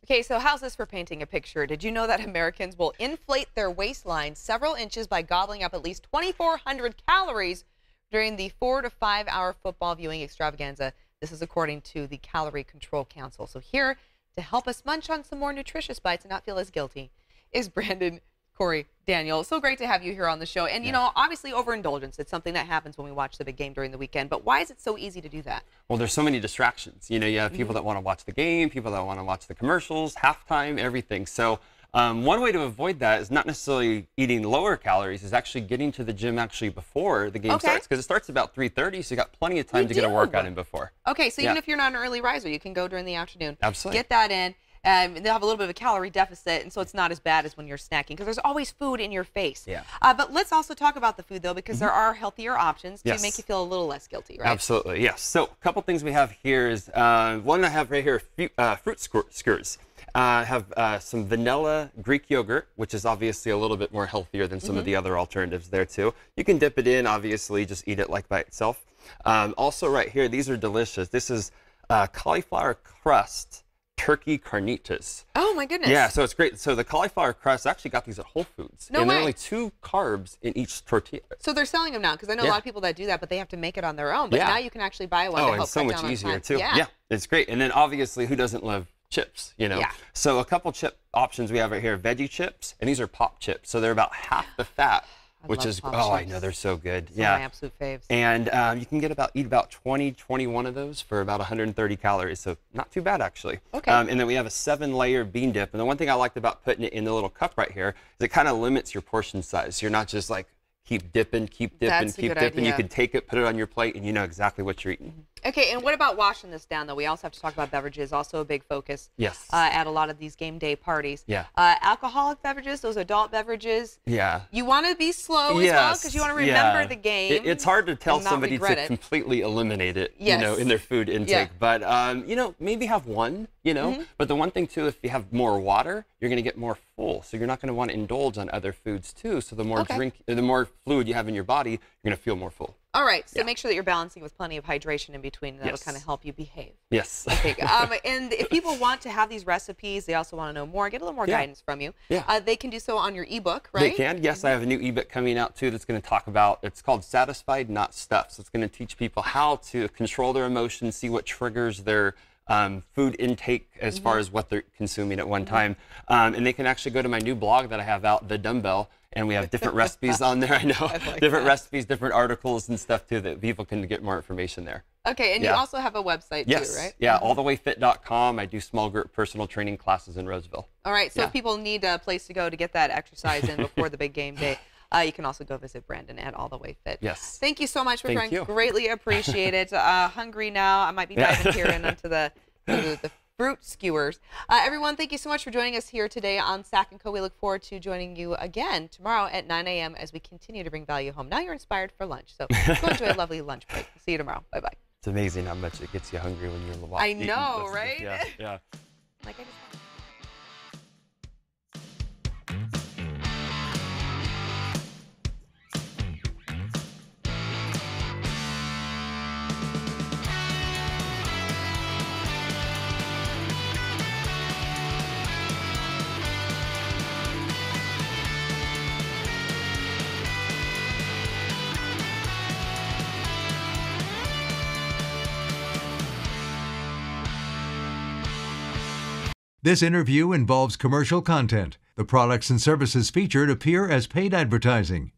Okay, so how's this for painting a picture? Did you know that Americans will inflate their waistline several inches by gobbling up at least 2,400 calories during the 4 to 5 hour football viewing extravaganza? This is according to the Calorie Control Council. So here to help us munch on some more nutritious bites and not feel as guilty is Brandon, Corey, Daniel. So great to have you here on the show. And, you know, obviously overindulgence, it's something that happens when we watch the big game during the weekend. But why is it so easy to do that? Well, there's so many distractions. You know, you have people that want to watch the game, people that want to watch the commercials, halftime, everything. So one way to avoid that is not necessarily eating lower calories, is actually getting to the gym actually before the game starts, because it starts about 3:30, so you got plenty of time to get a workout in before. Okay, so even if you're not an early riser, you can go during the afternoon. Absolutely. Get that in. They'll have a little bit of a calorie deficit, and so it's not as bad as when you're snacking, because there's always food in your face. Yeah. But let's also talk about the food, though, because there are healthier options to make you feel a little less guilty, right? Absolutely, yes. So a couple things we have here is, one I have right here, fruit skewers. I have some vanilla Greek yogurt, which is obviously a little bit more healthier than some of the other alternatives there, too. You can dip it in, obviously, just eat it like by itself. Also right here, these are delicious. This is cauliflower crust turkey carnitas. Oh my goodness. Yeah, so it's great. So the cauliflower crust, I actually got these at Whole Foods. No and way. there are only 2 carbs in each tortilla. So they're selling them now, because I know a lot of people that do that, but they have to make it on their own. But now you can actually buy one to help and so cut much down on easier time. too. Yeah, it's great. And then obviously, who doesn't love chips, you know? Yeah. So a couple chip options we have right here, Veggie Chips, and these are pop chips. So they're about half the fat, which is, I know, they're so good. Those are my absolute faves. And you can eat about 21 of those for about 130 calories, so not too bad actually. Okay. And then we have a 7-layer bean dip, and the one thing I liked about putting it in the little cup right here is it kind of limits your portion size. You're not just like keep dipping, keep dipping, keep dipping. You can take it, put it on your plate, and you know exactly what you're eating. Okay, and what about washing this down, though? We also have to talk about beverages, also a big focus at a lot of these game day parties. Yeah. Alcoholic beverages, those adult beverages. Yeah. You want to be slow as well, because you want to remember the game. It's hard to tell somebody to completely eliminate it, you know, in their food intake. But, you know, maybe have one, you know. But the one thing, too, if you have more water, you're going to get more full. So you're not going to want to indulge on other foods, too. So the more the more fluid you have in your body, you're going to feel more full. All right, so make sure that you're balancing with plenty of hydration in between, and that'll kind of help you behave. Yes. Okay. And if people want to have these recipes, they also want to know more, get a little more guidance from you. Yeah. They can do so on your ebook, right? They can. Yes, I have a new ebook coming out too that's going to talk about. It's called Satisfied, Not Stuffed. So it's going to teach people how to control their emotions, see what triggers their food intake as far as what they're consuming at one time. And they can actually go to my new blog that I have out, The Dumbbell. And we have different recipes on there, I know. Different recipes, different articles and stuff, too, that people can get more information there. Okay, and you also have a website, too, right? Yeah, allthewayfit.com. I do small group personal training classes in Roseville. All right, so if people need a place to go to get that exercise in before the big game day, you can also go visit Brandon at All The Way Fit. Yes. Thank you so much for sharing. Greatly appreciate it. Hungry now. I might be diving here into the fruit skewers. Everyone, thank you so much for joining us here today on Sack & Co. We look forward to joining you again tomorrow at 9 a.m. as we continue to bring value home. Now you're inspired for lunch, so go enjoy a lovely lunch break. See you tomorrow. Bye-bye. It's amazing how much it gets you hungry when you're watching. I know, right? Yeah. Like I just This interview involves commercial content. The products and services featured appear as paid advertising.